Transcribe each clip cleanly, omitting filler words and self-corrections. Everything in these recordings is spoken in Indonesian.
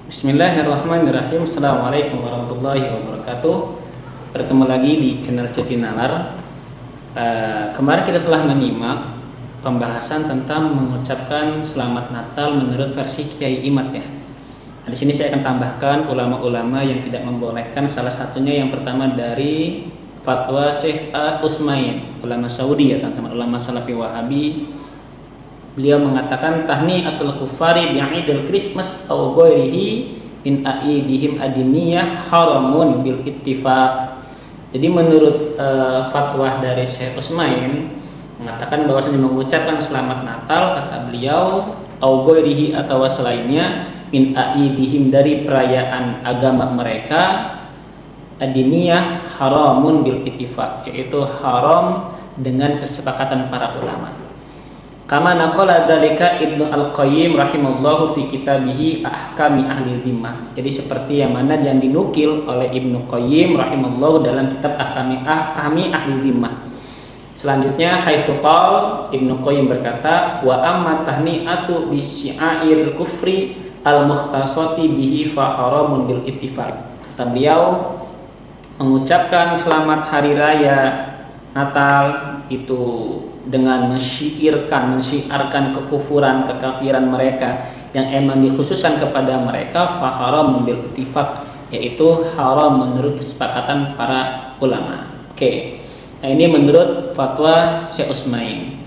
Bismillahirrahmanirrahim. Assalamualaikum warahmatullahi wabarakatuh. Bertemu lagi di channel Cetinalar. Kemarin kita telah menyimak pembahasan tentang mengucapkan Selamat Natal menurut versi Kiai Imad ya. Di sini saya akan tambahkan ulama-ulama yang tidak membolehkan. Salah satunya yang pertama dari fatwa Syekh Utsmain, ulama Saudi ya teman-teman, ulama Salafi Wahabi. Beliau mengatakan tahni'atul kufari bi'idil Christmas aw ghairihi min aidihim adiniyah haramun bil ittifaq. Jadi menurut fatwa dari Syekh Utsmain mengatakan bahwasanya mengucapkan selamat Natal, kata beliau, aw ghairihi atau selainnya, min aidihim dari perayaan agama mereka, adiniyah haramun bil ittifaq, yaitu haram dengan kesepakatan para ulama. Kama naqala dzalika Ibnu Al-Qayyim rahimallahu fi kitabih Ahkami Ahli Dhimmah. Jadi seperti yang mana yang dinukil oleh Ibnu Qayyim rahimallahu dalam kitab Ahkami Ahli Dhimmah. Selanjutnya haitsu qala, Ibnu Qayyim berkata, wa amma tahni'atu bi syi'airil kufri al-mukhtasati bihi fa haramun bil ittifaq. Kata beliau, mengucapkan selamat hari raya Natal itu dengan mensiarkan kekufuran, kekafiran mereka yang emang dikhususkan kepada mereka, faharam bil ittifaq, yaitu haram menurut kesepakatan para ulama. Oke. Nah, ini menurut fatwa Syekh Utsmain.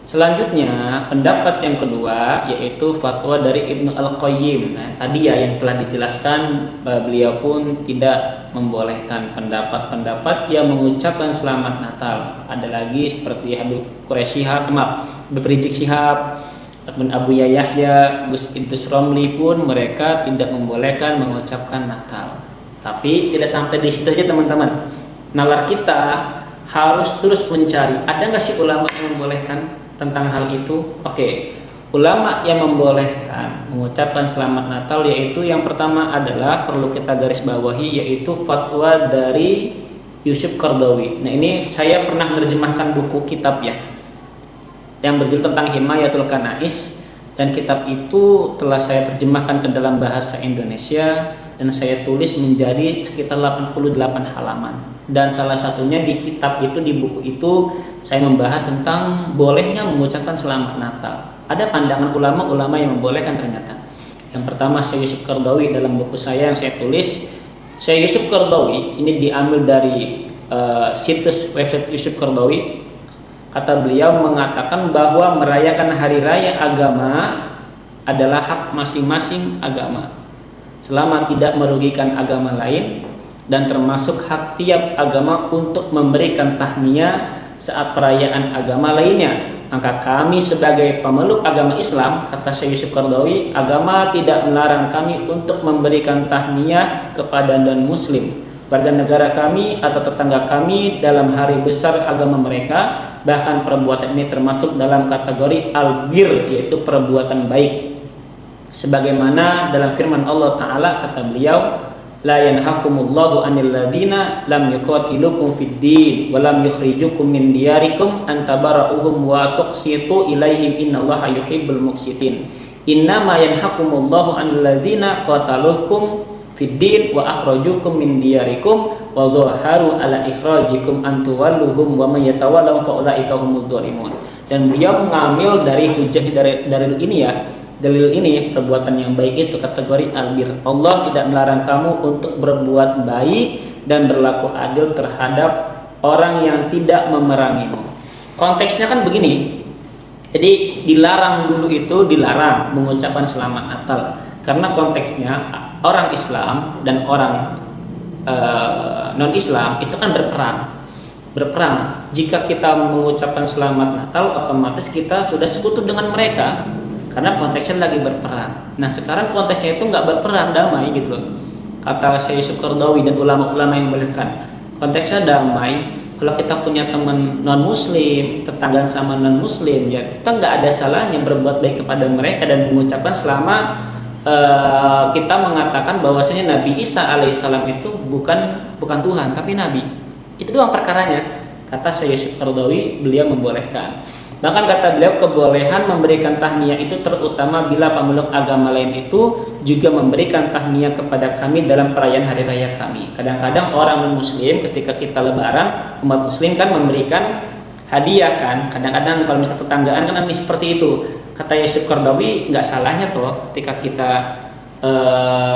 Selanjutnya pendapat yang kedua yaitu fatwa dari Ibnu Al-Qayyim. Nah, tadi ya yang telah dijelaskan, beliau pun tidak membolehkan pendapat-pendapat yang mengucapkan selamat Natal. Ada lagi seperti Habib Quraisy Shihab, Habib Rizik Shihab, ataupun Abu Yahya, Gus Idrus Romli pun mereka tidak membolehkan mengucapkan Natal. Tapi tidak sampai di situ aja teman-teman. Nalar kita harus terus mencari, ada nggak sih ulama yang membolehkan tentang hal itu? Oke. Ulama yang membolehkan mengucapkan selamat Natal yaitu yang pertama adalah perlu kita garis bawahi, yaitu fatwa dari Yusuf Qaradawi. Nah, ini saya pernah menerjemahkan buku kitab ya yang berjudul tentang Himayatul Kanais, dan kitab itu telah saya terjemahkan ke dalam bahasa Indonesia dan saya tulis menjadi sekitar 88 halaman. Dan salah satunya di kitab itu, di buku itu, saya membahas tentang bolehnya mengucapkan selamat Natal. Ada pandangan ulama-ulama yang membolehkan ternyata. Yang pertama Syekh Yusuf Qaradawi dalam buku saya yang saya tulis. Syekh Yusuf Qaradawi ini diambil dari situs website Yusuf Qaradawi. Kata beliau mengatakan bahwa merayakan hari raya agama adalah hak masing-masing agama, selama tidak merugikan agama lain, dan termasuk hak tiap agama untuk memberikan tahniah saat perayaan agama lainnya. Maka kami sebagai pemeluk agama Islam, kata Syekh Yusuf Qaradawi, agama tidak melarang kami untuk memberikan tahniah kepada non-muslim, warga negara kami atau tetangga kami dalam hari besar agama mereka. Bahkan perbuatan ini termasuk dalam kategori albir, yaitu perbuatan baik. Sebagaimana dalam firman Allah Ta'ala, kata beliau, la yanhakumullahu anil ladina lam yuqatilukum fid din wa lam yukhrijukum min diyarikum an tabarra'uhum wa tuqsitu ilaihim innallaha yuhibbul muqsitin. Innama yanhakumullahu anil ladina qatalukum fid din wa akhrajukum min diyarikum wa dhaharu ala ikhrajikum an tuwalluhum wa may yatawallahu fa ulaika humuz zalimun. Dan beliau mengambil dari hujjah dari ini ya. Dalil ini, perbuatan yang baik itu kategori albir. Allah tidak melarang kamu untuk berbuat baik dan berlaku adil terhadap orang yang tidak memerangimu. Konteksnya kan begini. Jadi dilarang dulu itu, dilarang mengucapkan selamat Natal karena konteksnya orang Islam dan orang non-Islam itu kan berperang. Jika kita mengucapkan selamat Natal, otomatis kita sudah sekutu dengan mereka. Karena konteksnya lagi berperang. Nah, sekarang konteksnya itu nggak berperang, damai gitu loh. Kata Syekh Yusuf Qaradawi dan ulama-ulama yang membolehkan, konteksnya damai. Kalau kita punya teman non muslim, tetangga sama non muslim, ya kita nggak ada salahnya berbuat baik kepada mereka dan mengucapkan selama kita mengatakan bahwasanya Nabi Isa alaihissalam itu bukan Tuhan tapi Nabi. Itu doang perkaranya. Kata Syekh Yusuf Qaradawi, beliau membolehkan. Bahkan kata beliau, kebolehan memberikan tahniah itu terutama bila pemeluk agama lain itu juga memberikan tahniah kepada kami dalam perayaan hari raya kami. Kadang-kadang orang non-muslim ketika kita lebaran, umat muslim kan memberikan hadiah kan. Kadang-kadang kalau misalnya tetanggaan kan ini seperti itu. Kata Yusuf Qaradawi, nggak salahnya toh ketika kita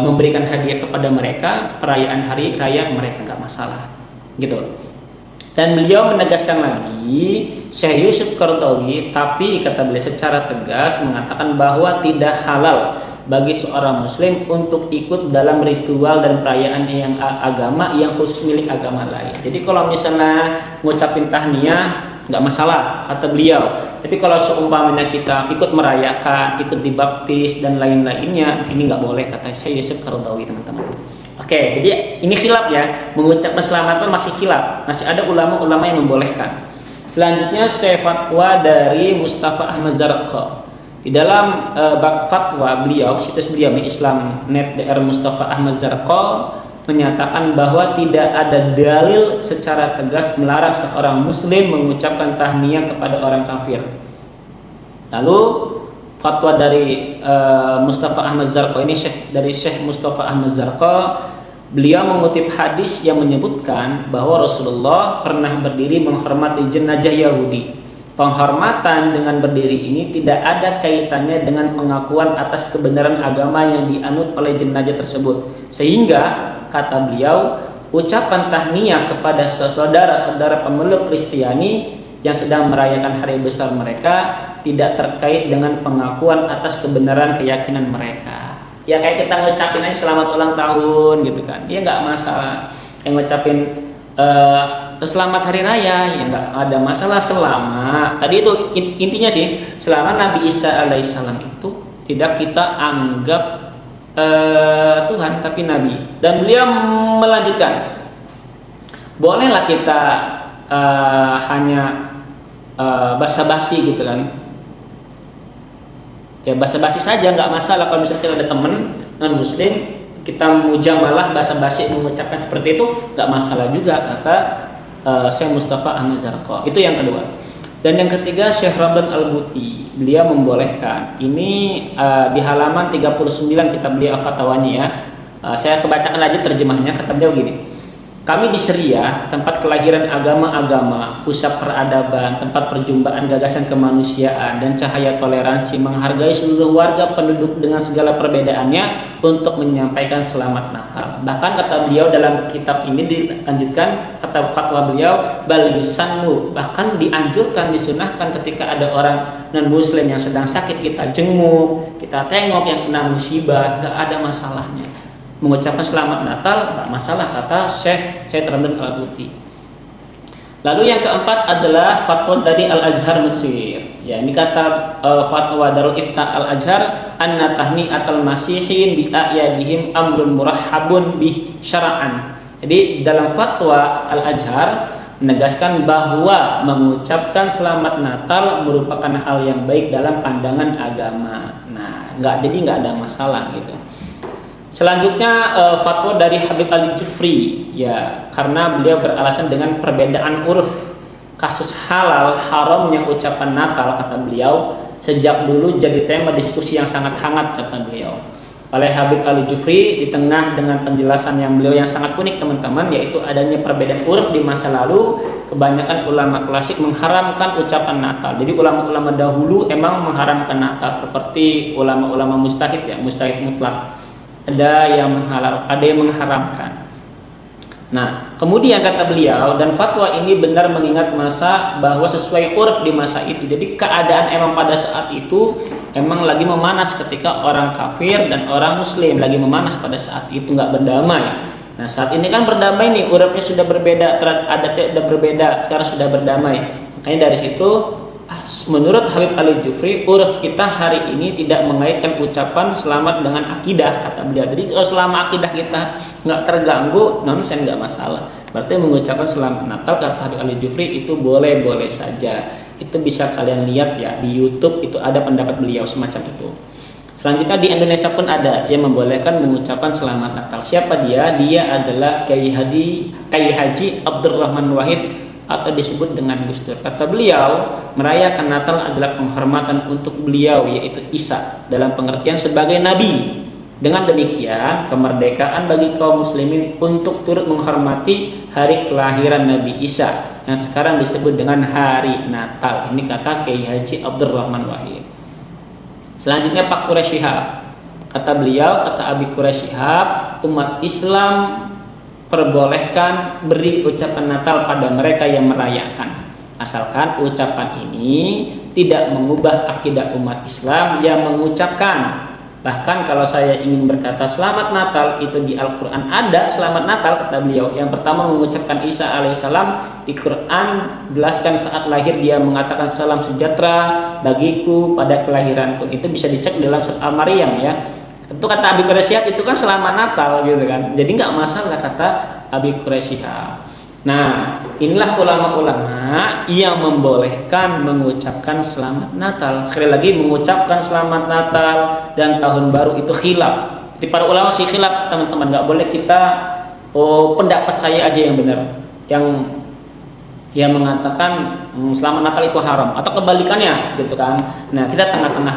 memberikan hadiah kepada mereka perayaan hari raya mereka, nggak masalah gitu. Dan beliau menegaskan lagi, Syekh Yusuf Qaradawi, tapi kata beliau secara tegas mengatakan bahwa tidak halal bagi seorang muslim untuk ikut dalam ritual dan perayaan yang agama yang khusus milik agama lain. Jadi kalau misalnya ngucapin tahniah nggak masalah kata beliau, tapi kalau seumpamanya kita ikut merayakan, ikut dibaptis dan lain-lainnya, ini nggak boleh kata Syekh Yusuf Qaradawi, teman-teman. Oke, jadi ini khilaf ya, mengucapkan selamat masih khilaf, masih ada ulama-ulama yang membolehkan. Selanjutnya fatwa dari Mustafa Ahmad Zarqa. Di dalam bab fatwa beliau, situs beliau Islam.net Dr. Mustafa Ahmad Zarqa menyatakan bahwa tidak ada dalil secara tegas melarang seorang muslim mengucapkan tahniah kepada orang kafir. Lalu fatwa dari Mustafa Ahmad Zarqa ini dari Syekh Mustafa Ahmad Zarqa, beliau mengutip hadis yang menyebutkan bahwa Rasulullah pernah berdiri menghormati jenazah Yahudi. Penghormatan dengan berdiri ini tidak ada kaitannya dengan pengakuan atas kebenaran agama yang dianut oleh jenazah tersebut. Sehingga kata beliau, ucapan tahniah kepada saudara-saudara pemeluk Kristiani yang sedang merayakan hari besar mereka tidak terkait dengan pengakuan atas kebenaran keyakinan mereka. Ya kayak kita ngucapin aja selamat ulang tahun gitu kan, ya nggak masalah. Yang ngucapin selamat hari raya, ya nggak ada masalah selama tadi itu intinya sih, selama Nabi Isa alaihissalam itu tidak kita anggap Tuhan tapi Nabi. Dan beliau melanjutkan, bolehlah kita hanya basa-basi gitu kan, ya basa-basi saja nggak masalah. Kalau misalnya kita ada temen non muslim, kita mujamalah basa-basi mengucapkan seperti itu nggak masalah juga kata Syekh Mustafa Ahmad Zarqa. Itu yang kedua. Dan yang ketiga, Syekh Ramdan Al-Buti, beliau membolehkan. Ini di halaman 39 kitab beliau fatwanya ya. Saya kebacakan aja terjemahnya. Kata beliau gini, kami di Syria, tempat kelahiran agama-agama, pusat peradaban, tempat perjumpaan gagasan kemanusiaan dan cahaya toleransi, menghargai seluruh warga penduduk dengan segala perbedaannya untuk menyampaikan selamat Natal. Bahkan kata beliau dalam kitab ini dilanjutkan, kata fatwa beliau, balisanmu, bahkan dianjurkan, disunahkan ketika ada orang non-muslim yang sedang sakit, kita jenguk, kita tengok yang kena musibah, gak ada masalahnya. Mengucapkan selamat Natal tak masalah kata Syekh Ramdan Al-Buti. Lalu yang keempat adalah fatwa dari Al-Azhar Mesir. Ya, ini kata fatwa Darul Ifta Al-Azhar, anna tahni'atal masihin bi a'yadihim amrun murahhabun bih syara'an. Jadi dalam fatwa Al-Azhar menegaskan bahwa mengucapkan selamat Natal merupakan hal yang baik dalam pandangan agama. Nah, nggak ada masalah gitu. Selanjutnya fatwa dari Habib Ali Jufri, ya karena beliau beralasan dengan perbedaan uruf kasus halal haramnya ucapan Natal, kata beliau sejak dulu jadi tema diskusi yang sangat hangat, kata beliau oleh Habib Ali Jufri di tengah dengan penjelasan yang beliau yang sangat unik, teman-teman, yaitu adanya perbedaan uruf di masa lalu. Kebanyakan ulama klasik mengharamkan ucapan Natal. Jadi ulama-ulama dahulu emang mengharamkan Natal, seperti ulama-ulama mustahid ya, mustahid mutlak. Ada yang halal, ada yang mengharamkan. Nah, kemudian kata beliau, dan fatwa ini benar mengingat masa bahwa sesuai uruf di masa itu. Jadi keadaan emang pada saat itu emang lagi memanas ketika orang kafir dan orang muslim lagi memanas pada saat itu, nggak berdamai. Nah, saat ini kan berdamai nih, urufnya sudah berbeda, adatnya sudah berbeda, sekarang sudah berdamai. Makanya dari situ menurut Habib Ali Jufri, uruf kita hari ini tidak mengaitkan ucapan selamat dengan akidah, kata beliau. Jadi kalau selama akidah kita nggak terganggu, nonsen nggak masalah. Berarti mengucapkan selamat Natal, kata Habib Ali Jufri, itu boleh-boleh saja. Itu bisa kalian lihat ya di YouTube, itu ada pendapat beliau semacam itu. Selanjutnya di Indonesia pun ada yang membolehkan mengucapkan selamat Natal. Siapa dia? Dia adalah Kiai Haji Abdurrahman Wahid atau disebut dengan Gus Dur. Kata beliau, merayakan Natal adalah penghormatan untuk beliau, yaitu Isa, dalam pengertian sebagai nabi. Dengan demikian, kemerdekaan bagi kaum muslimin untuk turut menghormati hari kelahiran Nabi Isa yang sekarang disebut dengan hari Natal. Ini kata Kiai Haji Abdurrahman Wahid. Selanjutnya Pak Quraish Shihab. Kata beliau, kata Abi Quraish Shihab, umat Islam perbolehkan beri ucapan Natal pada mereka yang merayakan, asalkan ucapan ini tidak mengubah akidah umat Islam yang mengucapkan. Bahkan kalau saya ingin berkata selamat Natal, itu di Al-Quran ada selamat Natal, kata beliau. Yang pertama mengucapkan Isa alaihissalam, di Quran jelaskan saat lahir dia mengatakan salam sejahtera bagiku pada kelahiranku. Itu bisa dicek dalam surat Al-Maryam ya. Itu kata Abi Quraish Shihab, itu kan selamat Natal gitu kan. Jadi nggak masalah kata Abi Quraish Shihab. Nah, inilah ulama-ulama yang membolehkan mengucapkan selamat Natal. Sekali lagi, mengucapkan selamat Natal dan tahun baru itu khilaf. Di para ulama sih khilaf, teman-teman. Nggak boleh kita pendapat saya aja yang benar, yang mengatakan selamat Natal itu haram atau kebalikannya gitu kan. Nah, kita tengah-tengah.